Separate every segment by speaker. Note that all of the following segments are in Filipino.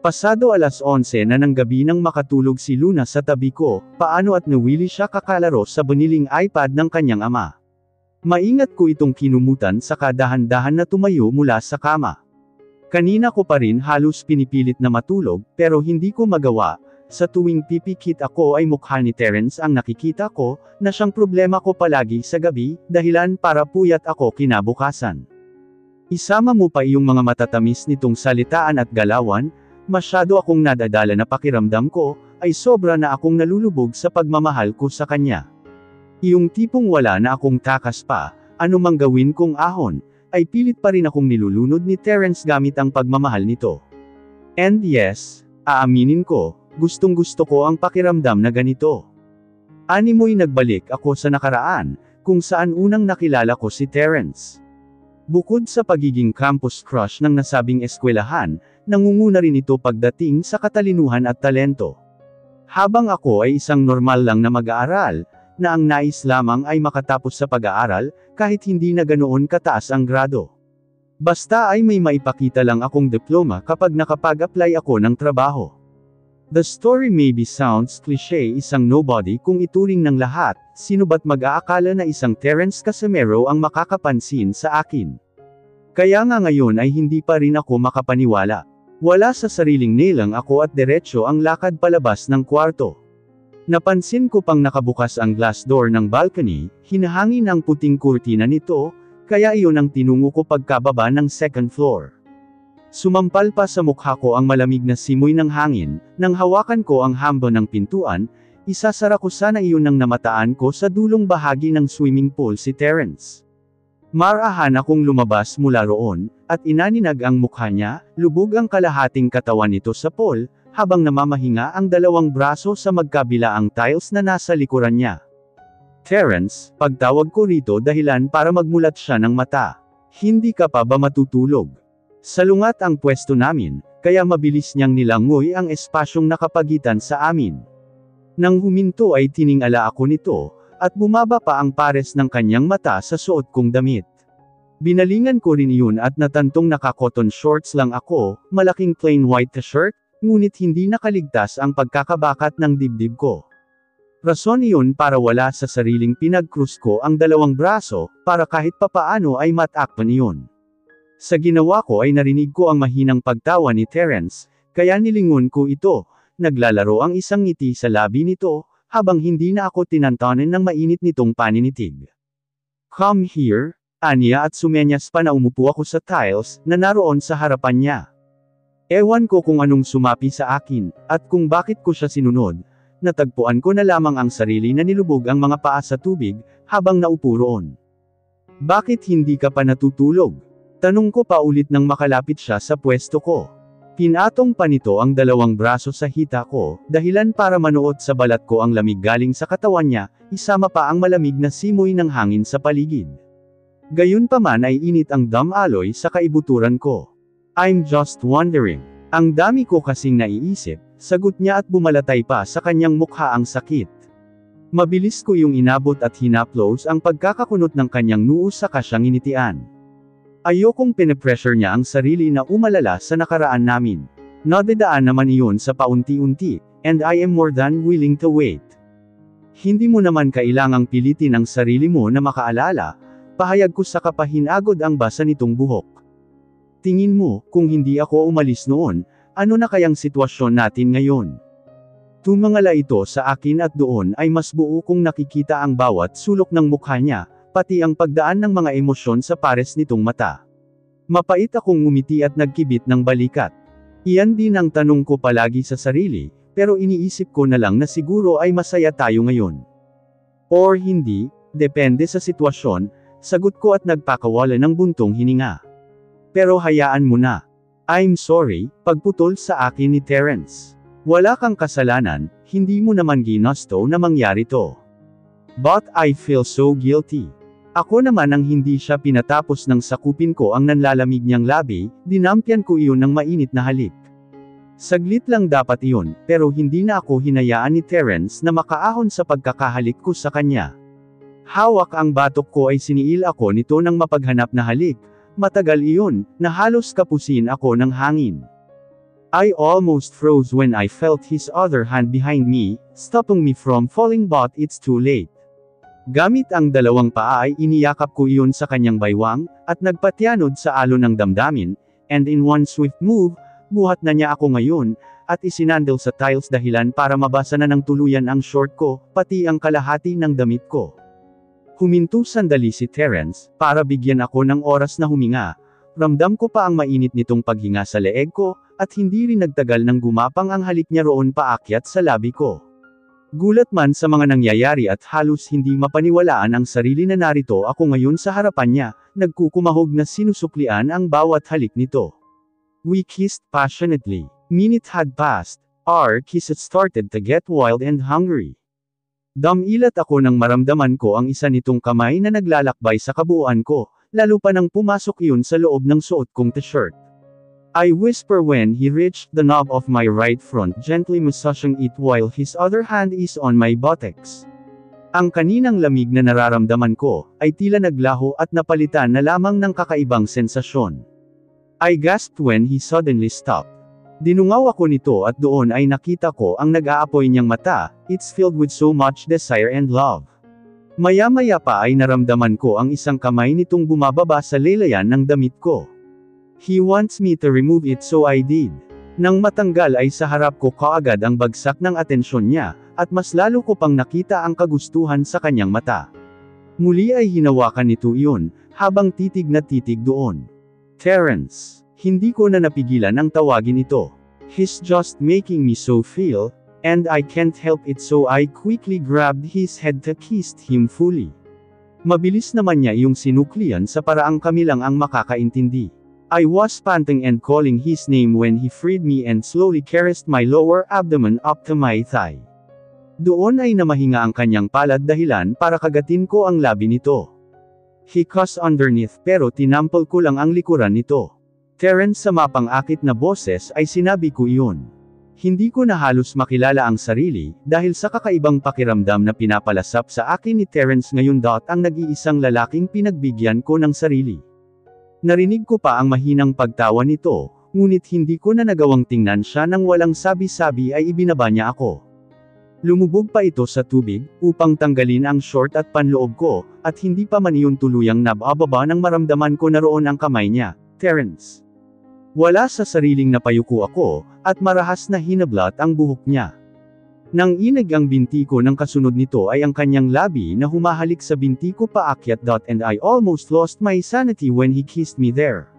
Speaker 1: Pasado alas 11 na ng gabi nang makatulog si Luna sa tabi ko, paano at nawili siya kakalaro sa baniling iPad ng kanyang ama. Maingat ko itong kinumutan saka dahan-dahan na tumayo mula sa kama. Kanina ko pa rin halos pinipilit na matulog, pero hindi ko magawa. Sa tuwing pipikit ako ay mukha ni Terence ang nakikita ko, na siyang problema ko palagi sa gabi, dahilan para puyat ako kinabukasan. Isama mo pa iyong mga matatamis nitong salitaan at galawan, masyado akong nadadala na pakiramdam ko, ay sobra na akong nalulubog sa pagmamahal ko sa kanya. Iyong tipong wala na akong takas pa, anumang gawin kong ahon, ay pilit pa rin akong nilulunod ni Terence gamit ang pagmamahal nito. And yes, aaminin ko, gustong gusto ko ang pakiramdam na ganito. Animoy nagbalik ako sa nakaraan, kung saan unang nakilala ko si Terence. Bukod sa pagiging campus crush ng nasabing eskwelahan, nangunguna rin ito pagdating sa katalinuhan at talento. Habang ako ay isang normal lang na mag-aaral, na ang nais lamang ay makatapos sa pag-aaral, kahit hindi na ganoon kataas ang grado. Basta ay may maipakita lang akong diploma kapag nakapag-apply ako ng trabaho. The story maybe sounds cliché, isang nobody kung ituring ng lahat, sino ba't mag-aakala na isang Terence Casimero ang makakapansin sa akin. Kaya nga ngayon ay hindi pa rin ako makapaniwala. Wala sa sariling nilang ako at diretso ang lakad palabas ng kwarto. Napansin ko pang nakabukas ang glass door ng balcony, hinahangin ang puting kurtina nito, kaya iyon ang tinungo ko pagkababa ng second floor. Sumampal pa sa mukha ko ang malamig na simoy ng hangin, nang hawakan ko ang hambo ng pintuan, isasara ko sana iyon nang namataan ko sa dulong bahagi ng swimming pool si Terence. Marahan akong lumabas mula roon, at inaninag ang mukha niya, lubog ang kalahating katawan nito sa pool, habang namamahinga ang dalawang braso sa magkabilaang tiles na nasa likuran niya. Terence, pagtawag ko rito dahilan para magmulat siya ng mata. Hindi ka pa ba matutulog? Salungat ang pwesto namin, kaya mabilis niyang nilangoy ang espasyong nakapagitan sa amin. Nang huminto ay tiningala ako nito, at bumaba pa ang pares ng kanyang mata sa suot kong damit. Binalingan ko rin iyon at natantong naka-cotton shorts lang ako, malaking plain white t-shirt, ngunit hindi nakaligtas ang pagkakabakat ng dibdib ko. Rason iyon para wala sa sariling pinag-krus ko ang dalawang braso, para kahit papaano ay matakpan iyon. Sa ginawa ko ay narinig ko ang mahinang pagtawa ni Terence, kaya nilingon ko ito, naglalaro ang isang ngiti sa labi nito, habang hindi na ako tinantanan ng mainit nitong paninitig. Come here, aniya at sumenyas pa na umupo ako sa tiles, na naroon sa harapan niya. Ewan ko kung anong sumapi sa akin, at kung bakit ko siya sinunod, natagpuan ko na lamang ang sarili na nilubog ang mga paa sa tubig, habang naupo roon. Bakit hindi ka pa natutulog? Tanong ko pa ulit nang makalapit siya sa pwesto ko. Pinatong pa nito ang dalawang braso sa hita ko, dahilan para manuot sa balat ko ang lamig galing sa katawan niya, isama pa ang malamig na simoy ng hangin sa paligid. Gayunpaman ay init ang damaloy sa kaibuturan ko. I'm just wondering. Ang dami ko kasing naiisip, sagot niya at bumalatay pa sa kanyang mukha ang sakit. Mabilis ko yung inabot at hinaplos ang pagkakakunot ng kanyang noo saka siyang initian. Ayokong pinipressure niya ang sarili na umalala sa nakaraan namin. Nadadaan naman iyon sa paunti-unti, and I am more than willing to wait. Hindi mo naman kailangang pilitin ang sarili mo na makaalala, pahayag ko sa kapahinagod ang basa nitong buhok. Tingin mo, kung hindi ako umalis noon, ano na kayang sitwasyon natin ngayon? Tumangala ito sa akin at doon ay mas buo kong nakikita ang bawat sulok ng mukha niya, pati ang pagdaan ng mga emosyon sa pares nitong mata. Mapait akong ngumiti at nagkibit ng balikat. Iyan din ang tanong ko palagi sa sarili, pero iniisip ko na lang na siguro ay masaya tayo ngayon. Or hindi, depende sa sitwasyon, sagot ko at nagpakawala ng buntong hininga. Pero hayaan mo na. I'm sorry, pagputol sa akin ni Terence. Wala kang kasalanan, hindi mo naman ginusto na mangyari to. But I feel so guilty. Ako naman ang hindi siya pinatapos ng sakupin ko ang nanlalamig niyang labi, dinampyan ko iyon ng mainit na halik. Saglit lang dapat iyon, pero hindi na ako hinayaan ni Terence na makaahon sa pagkakahalik ko sa kanya. Hawak ang batok ko ay siniil ako nito ng mapaghanap na halik, matagal iyon, na halos kapusin ako ng hangin. I almost froze when I felt his other hand behind me, stopping me from falling, but it's too late. Gamit ang dalawang paa ay iniyakap ko iyon sa kanyang baywang, at nagpatyanod sa alon ng damdamin, and in one swift move, buhat na niya ako ngayon, at isinandal sa tiles dahilan para mabasa na ng tuluyan ang short ko, pati ang kalahati ng damit ko. Huminto sandali si Terence, para bigyan ako ng oras na huminga. Ramdam ko pa ang mainit nitong paghinga sa leeg ko, at hindi rin nagtagal nang gumapang ang halik niya roon paakyat sa labi ko. Gulat man sa mga nangyayari at halos hindi mapaniwalaan ang sarili na narito ako ngayon sa harapan niya, nagkukumahog na sinusuklian ang bawat halik nito. We kissed passionately. Minute had passed. Our kiss had started to get wild and hungry. Damilat ako nang maramdaman ko ang isa nitong kamay na naglalakbay sa kabuuan ko, lalo pa nang pumasok iyon sa loob ng suot kong t-shirt. I whisper when he reached the knob of my right front, gently massaging it while his other hand is on my buttocks. Ang kaninang lamig na nararamdaman ko, ay tila naglaho at napalitan na lamang ng kakaibang sensasyon. I gasped when he suddenly stopped. Dinungaw ako nito at doon ay nakita ko ang nag-aapoy niyang mata, it's filled with so much desire and love. Maya-maya pa ay naramdaman ko ang isang kamay nitong bumababa sa laylayan ng damit ko. He wants me to remove it, so I did. Nang matanggal ay sa harap ko kaagad ang bagsak ng atensyon niya, at mas lalo ko pang nakita ang kagustuhan sa kanyang mata. Muli ay hinawakan nito iyon, habang titig na titig doon. Terence. Hindi ko na napigilan ang tawagin ito. He's just making me so feel, and I can't help it, so I quickly grabbed his head to kiss him fully. Mabilis naman niya iyong sinuklian sa paraang kami lang ang makakaintindi. I was panting and calling his name when he freed me and slowly caressed my lower abdomen up to my thigh. Doon ay namahinga ang kanyang palad dahilan para kagatin ko ang labi nito. He cussed underneath pero tinampal ko lang ang likuran nito. Terence, sa mapang-akit na boses ay sinabi ko iyon. Hindi ko na halos makilala ang sarili, dahil sa kakaibang pakiramdam na pinapalasap sa akin ni Terence ngayon, ang nag-iisang lalaking pinagbigyan ko ng sarili. Narinig ko pa ang mahinang pagtawa nito, ngunit hindi ko na nagawang tingnan siya nang walang sabi-sabi ay ibinaba niya ako. Lumubog pa ito sa tubig, upang tanggalin ang short at panloob ko, at hindi pa man iyon tuluyang nabababa nang maramdaman ko na roon ang kamay niya. Terence. Wala sa sariling napayuko ako, at marahas na hinablat ang buhok niya. Nang inig ang binti ko ng kasunod nito ay ang kanyang labi na humahalik sa binti ko paakyat. And I almost lost my sanity when he kissed me there.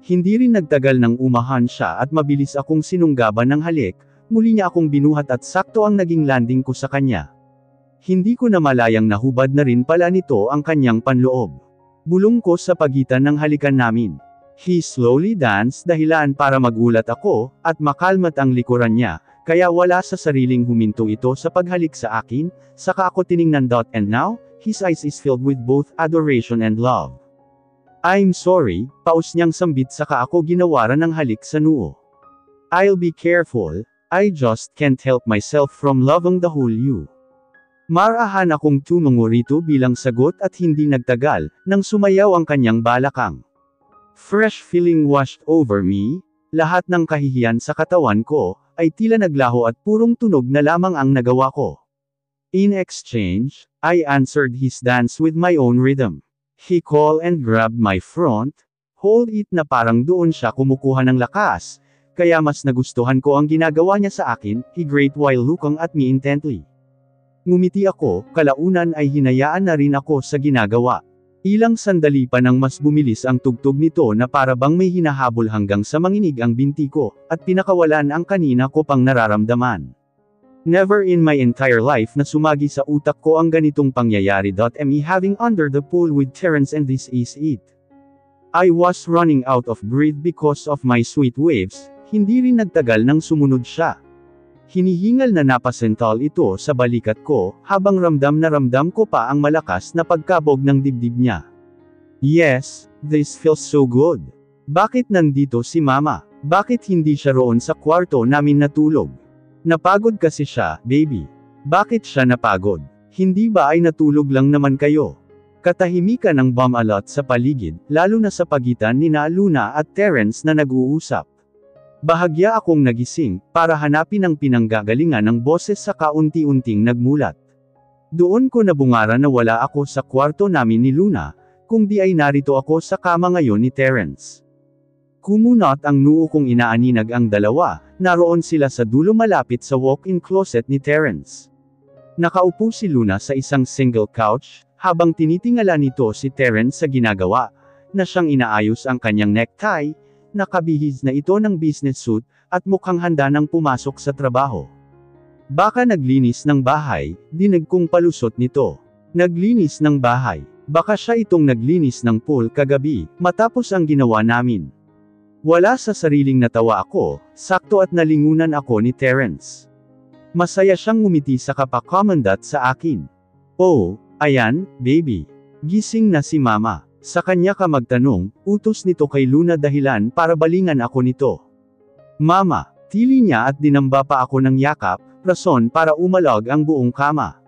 Speaker 1: Hindi rin nagtagal nang umahan siya at mabilis akong sinunggaban ng halik, muli niya akong binuhat at sakto ang naging landing ko sa kanya. Hindi ko na malayang nahubad na rin pala nito ang kanyang panloob. Bulong ko sa pagitan ng halikan namin. He slowly danced dahilan para magulat ako, at makalmat ang likuran niya, kaya wala sa sariling huminto ito sa paghalik sa akin, saka ako tiningnan. And now, his eyes is filled with both adoration and love. I'm sorry, paus niyang sambit saka ako ginawaran ng halik sa noo. I'll be careful, I just can't help myself from loving the whole you. Marahan akong tumungo rito bilang sagot at hindi nagtagal, nang sumayaw ang kanyang balakang. Fresh feeling washed over me, lahat ng kahihiyan sa katawan ko, ay tila naglaho at purong tunog na lamang ang nagawa ko. In exchange, I answered his dance with my own rhythm. He called and grabbed my front, hold it na parang doon siya kumukuha ng lakas, kaya mas nagustuhan ko ang ginagawa niya sa akin, he grayed while looking at me intently. Ngumiti ako, kalaunan ay hinayaan na rin ako sa ginagawa. Ilang sandali pa nang mas bumilis ang tugtog nito na para bang may hinahabol hanggang sa manginig ang binti ko, at pinakawalan ang kanina ko pang nararamdaman. Never in my entire life na sumagi sa utak ko ang ganitong pangyayari. Me having under the pool with Terence, and this is it. I was running out of breath because of my sweet waves, hindi rin nagtagal nang sumunod siya. Hinihingal na napasental ito sa balikat ko, habang ramdam na ramdam ko pa ang malakas na pagkabog ng dibdib niya. Yes, this feels so good. Bakit nandito si Mama? Bakit hindi siya roon sa kwarto namin natulog? Napagod kasi siya, baby. Bakit siya napagod? Hindi ba ay natulog lang naman kayo? Katahimikan ng bumalat sa paligid, lalo na sa pagitan ni Luna at Terence na nag-uusap. Bahagya akong nagising, para hanapin ang pinanggagalingan ng boses sa kaunti-unting nagmulat. Doon ko nabungara na wala ako sa kwarto namin ni Luna, kung di ay narito ako sa kama ngayon ni Terence. Kumunot ang noo kong inaaninag ang dalawa, naroon sila sa dulo malapit sa walk-in closet ni Terence. Nakaupo si Luna sa isang single couch, habang tinitingala nito si Terence sa ginagawa, na siyang inaayos ang kanyang necktie, nakabihis na ito ng business suit, at mukhang handa nang pumasok sa trabaho. Baka naglinis ng bahay, dinig kong palusot nito. Naglinis ng bahay. Baka siya itong naglinis ng pool kagabi, matapos ang ginawa namin. Wala sa sariling natawa ako, sakto at nalingunan ako ni Terence. Masaya siyang ngumiti sa kapakomandat sa akin. Oh, ayan, baby. Gising na si mama. Sa kanya ka magtanong, utos nito kay Luna dahilan para balingan ako nito. Mama, tili niya at dinamba pa ako ng yakap, rason para umalog ang buong kama.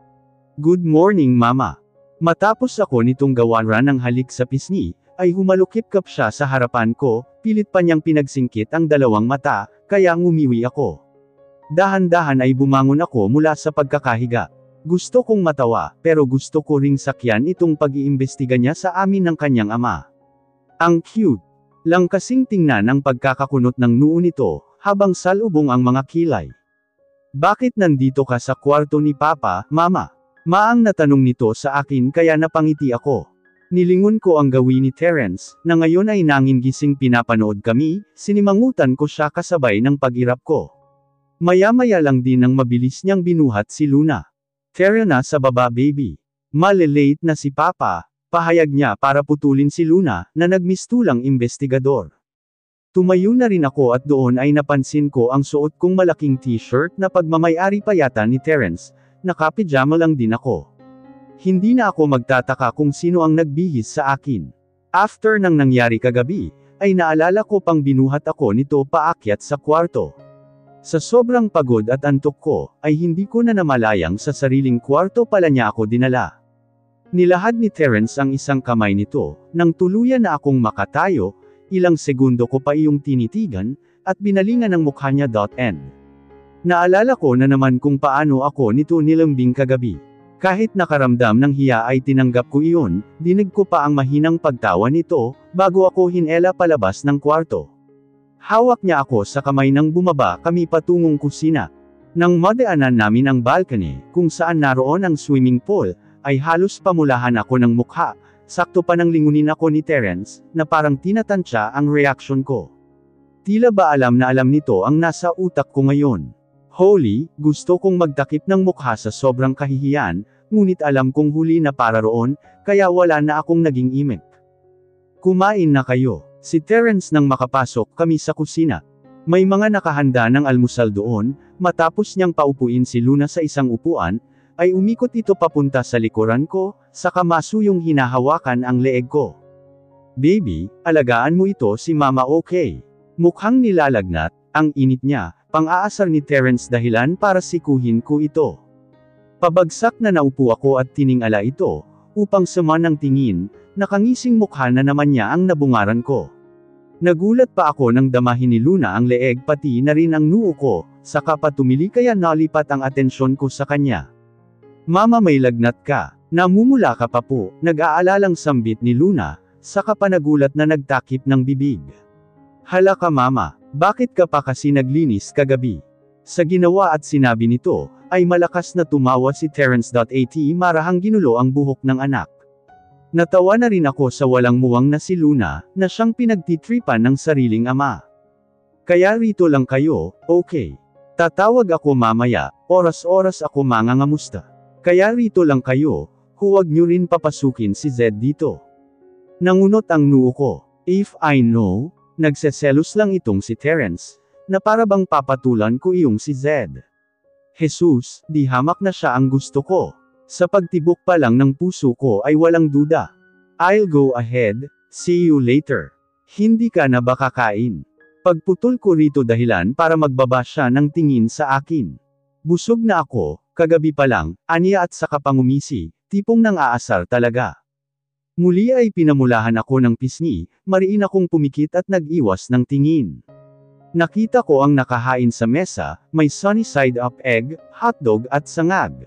Speaker 1: Good morning mama. Matapos ako nitong gawaran ng halik sa pisngi, ay humalukip-kap siya sa harapan ko, pilit pa niyang pinagsingkit ang dalawang mata, kaya ngumiwi ako. Dahan-dahan ay bumangon ako mula sa pagkakahiga. Gusto kong matawa, pero gusto ko ring sakyan itong pag-iimbestiga niya sa amin ng kanyang ama. Ang cute. Lang kasing tingnan ang pagkakakunot ng noo nito, habang salubong ang mga kilay. Bakit nandito ka sa kwarto ni Papa, Mama? Maang natanong nito sa akin kaya napangiti ako. Nilingon ko ang gawin ni Terence, na ngayon ay nanging gising pinapanood kami, sinimangutan ko siya kasabay ng pag-irap ko. Maya-maya lang din nang mabilis niyang binuhat si Luna. Tara na sa baba baby. Malilate na si Papa, pahayag niya para putulin si Luna, na nagmistulang investigador. Tumayo na rin ako at doon ay napansin ko ang suot kong malaking t-shirt na pagmamayari pa yata ni Terence, nakapijama lang din ako. Hindi na ako magtataka kung sino ang nagbihis sa akin. After nang nangyari kagabi, ay naalala ko pang binuhat ako nito paakyat sa kwarto. Sa sobrang pagod at antok ko, ay hindi ko na namalayang sa sariling kwarto pala niya ako dinala. Nilahad ni Terence ang isang kamay nito, nang tuluyan na akong makatayo, ilang segundo ko pa iyong tinitigan, at binalingan ang mukha niya. Naalala ko na naman kung paano ako nito nilambing kagabi. Kahit nakaramdam ng hiya ay tinanggap ko iyon, dinig ko pa ang mahinang pagtawa nito, bago ako hinela palabas ng kwarto. Hawak niya ako sa kamay nang bumaba kami patungong kusina. Nang madaanan namin ang balcony, kung saan naroon ang swimming pool, ay halos pamulahan ako ng mukha, sakto pa nang lingunin ako ni Terence, na parang tinatansya ang reaksyon ko. Tila ba alam na alam nito ang nasa utak ko ngayon. Holy, gusto kong magtakip ng mukha sa sobrang kahihiyan, ngunit alam kong huli na para roon, kaya wala na akong naging imik. Kumain na kayo. Si Terence nang makapasok kami sa kusina. May mga nakahanda ng almusal doon, matapos niyang paupuin si Luna sa isang upuan, ay umikot ito papunta sa likuran ko, saka masuyong hinahawakan ang leeg ko. Baby, alagaan mo ito si Mama okay? Mukhang nilalagnat, ang init niya, pang-aasar ni Terence dahilan para sikuhin ko ito. Pabagsak na naupo ako at tiningala ito, upang sama ng tingin, nakangising mukha na naman niya ang nabungaran ko. Nagulat pa ako nang damahin ni Luna ang leeg pati na rin ang noo ko, saka pa tumili kaya nalipat ang atensyon ko sa kanya. Mama may lagnat ka, namumula ka pa po, nag-aalalang sambit ni Luna, saka pa nagulat na nagtakip ng bibig. Hala ka mama, bakit ka pa kasi naglinis kagabi? Sa ginawa at sinabi nito, ay malakas na tumawa si Terence.at marahang ginulo ang buhok ng anak. Natawa na rin ako sa walang muwang na si Luna, na siyang pinagtitripan ng sariling ama. Kaya rito lang kayo, okay. Tatawag ako mamaya, oras-oras ako mangangamusta. Kaya rito lang kayo, huwag nyo rin papasukin si Zed dito. Nangunot ang noo ko. If I know, nagseselos lang itong si Terence, na para bang papatulan ko iyong si Zed. Jesus, di hamak na siya ang gusto ko. Sa pagtibok pa lang ng puso ko ay walang duda. I'll go ahead, see you later. Hindi ka na ba kakain? Pagputol ko rito dahilan para magbaba siya ng tingin sa akin. Busog na ako, kagabi pa lang, aniya at saka pangumisi, tipong nang aasar talaga. Muli ay pinamulahan ako ng pisngi, mariin akong pumikit at nag-iwas ng tingin. Nakita ko ang nakahain sa mesa, may sunny side up egg, hotdog at sangag.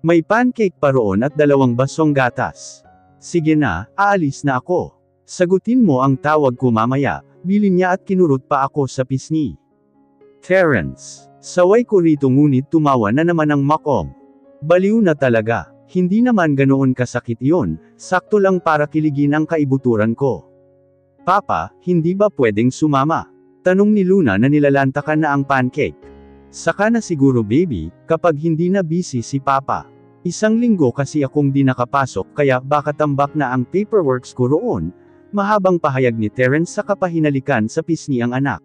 Speaker 1: May pancake pa roon at 2 basong gatas. Sige na, aalis na ako. Sagutin mo ang tawag ko mamaya, bilin niya at kinurot pa ako sa pisngi. Terence. Saway ko rito ngunit tumawa na naman ang makong. Baliw na talaga. Hindi naman ganoon kasakit iyon, sakto lang para kiligin ang kaibuturan ko. Papa, hindi ba pwedeng sumama? Tanong ni Luna na nilalantakan na ang pancake. Saka na siguro baby, kapag hindi na busy si Papa. 1 linggo kasi akong di nakapasok kaya baka tambak na ang paperworks ko roon, mahabang pahayag ni Terence sa kapahinalikan sa pisngi ang anak.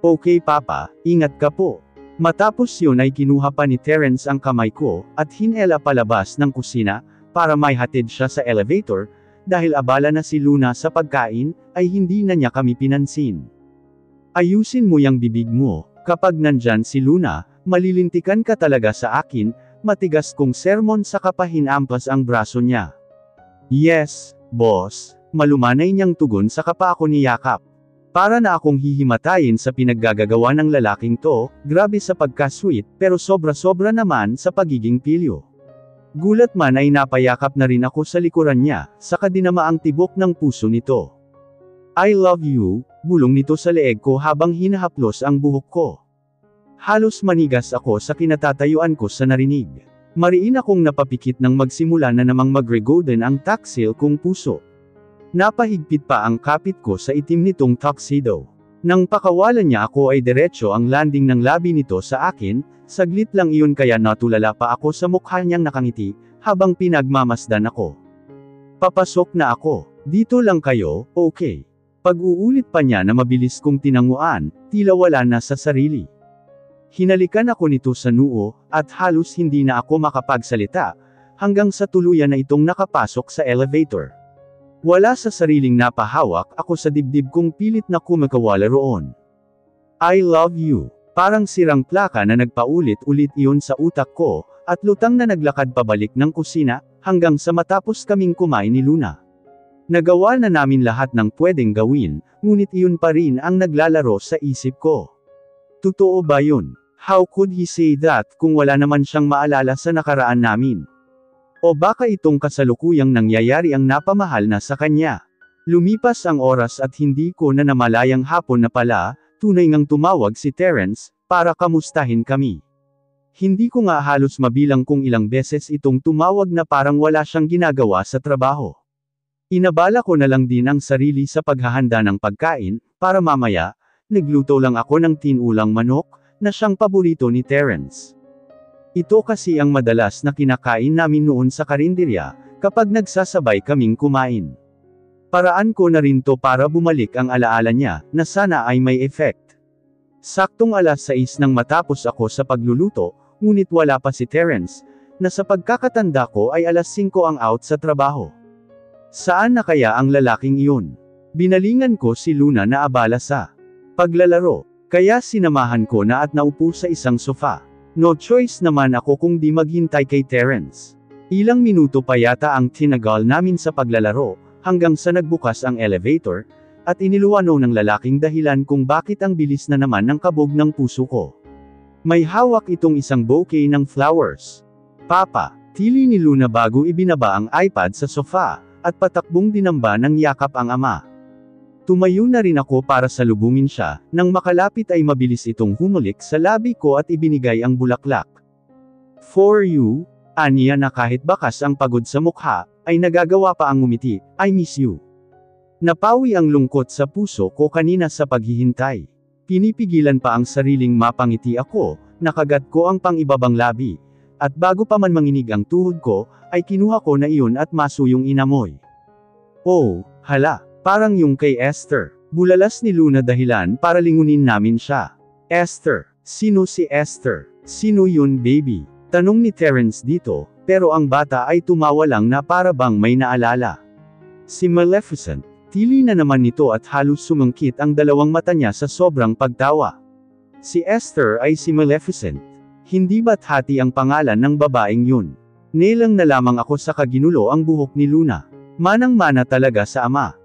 Speaker 1: Okay Papa, ingat ka po. Matapos yun ay kinuha pa ni Terence ang kamay ko, at hinela palabas ng kusina, para may hatid siya sa elevator, dahil abala na si Luna sa pagkain, ay hindi na niya kami pinansin. Ayusin mo yang bibig mo, kapag nandyan si Luna, malilintikan ka talaga sa akin, matigas kong sermon sa kapahinampas ang braso niya. Yes, boss, malumanay niyang tugon sa kapa ako niyakap. Para na akong hihimatayin sa pinaggagawa ng lalaking to, grabe sa pagka-sweet, pero sobra-sobra naman sa pagiging pilyo. Gulat man ay napayakap na rin ako sa likuran niya, saka dinama ang tibok ng puso nito. I love you, bulong nito sa leeg ko habang hinahaplos ang buhok ko. Halos manigas ako sa kinatatayuan ko sa narinig. Mariin akong napapikit nang magsimula na namang magregoden ang taksil kong puso. Napahigpit pa ang kapit ko sa itim nitong tuxedo. Nang pakawalan niya ako ay diretso ang landing ng labi nito sa akin, saglit lang iyon kaya natulala pa ako sa mukha niyang nakangiti, habang pinagmamasdan ako. Papasok na ako. Dito lang kayo, okay. Pag-uulit pa niya na mabilis kong tinanguan, tila wala na sa sarili. Hinalikan ako nito sa noo, at halos hindi na ako makapagsalita, hanggang sa tuluyan na itong nakapasok sa elevator. Wala sa sariling napahawak ako sa dibdib kong pilit na kumakawala roon. I love you. Parang sirang plaka na nagpaulit-ulit iyon sa utak ko, at lutang na naglakad pabalik ng kusina, hanggang sa matapos kaming kumain ni Luna. Nagawa na namin lahat ng pwedeng gawin, ngunit iyon pa rin ang naglalaro sa isip ko. Totoo ba yun? How could he say that kung wala naman siyang maalala sa nakaraan namin? O baka itong kasalukuyang nangyayari ang napamahal na sa kanya. Lumipas ang oras at hindi ko na namalayang hapon na pala, tunay ngang tumawag si Terence, para kamustahin kami. Hindi ko nga halos mabilang kung ilang beses itong tumawag na parang wala siyang ginagawa sa trabaho. Inabala ko na lang din ang sarili sa paghahanda ng pagkain, para mamaya, nagluto lang ako ng tinulang manok, na siyang paborito ni Terence. Ito kasi ang madalas na kinakain namin noon sa karinderya, kapag nagsasabay kaming kumain. Paraan ko na rin to para bumalik ang alaala niya, na sana ay may effect. Saktong 6:00 nang matapos ako sa pagluluto, ngunit wala pa si Terence, na sa pagkakatanda ko ay 5:00 ang out sa trabaho. Saan na kaya ang lalaking iyon? Binalingan ko si Luna na abala sa paglalaro, kaya sinamahan ko na at naupo sa isang sofa. No choice naman ako kung di maghintay kay Terence. Ilang minuto pa yata ang tinagal namin sa paglalaro, hanggang sa nagbukas ang elevator, at iniluwano ng lalaking dahilan kung bakit ang bilis na naman ng kabog ng puso ko. May hawak itong isang bouquet ng flowers. Papa, tili ni Luna bago ibinaba ang iPad sa sofa, at patakbong dinamba ng yakap ang ama. Tumayo na rin ako para salubungin siya, nang makalapit ay mabilis itong humulik sa labi ko at ibinigay ang bulaklak. For you, aniya na kahit bakas ang pagod sa mukha, ay nagagawa pa ang ngumiti, I miss you. Napawi ang lungkot sa puso ko kanina sa paghihintay. Pinipigilan pa ang sariling mapangiti ako, nakagat ko ang pangibabang labi, at bago pa man manginig ang tuhod ko, ay kinuha ko na iyon at masuyong inamoy. Oh, hala. Parang yung kay Esther. Bulalas ni Luna dahilan para lingunin namin siya. Esther. Sino si Esther? Sino yun baby? Tanong ni Terence dito, pero ang bata ay tumawa lang na para bang may naalala. Si Maleficent. Tili na naman nito at halos sumangkit ang dalawang mata niya sa sobrang pagtawa. Si Esther ay si Maleficent. Hindi ba't hati ang pangalan ng babaeng yun? Nelang na lamang ako sa kaginulo ang buhok ni Luna. Manang-mana talaga sa ama.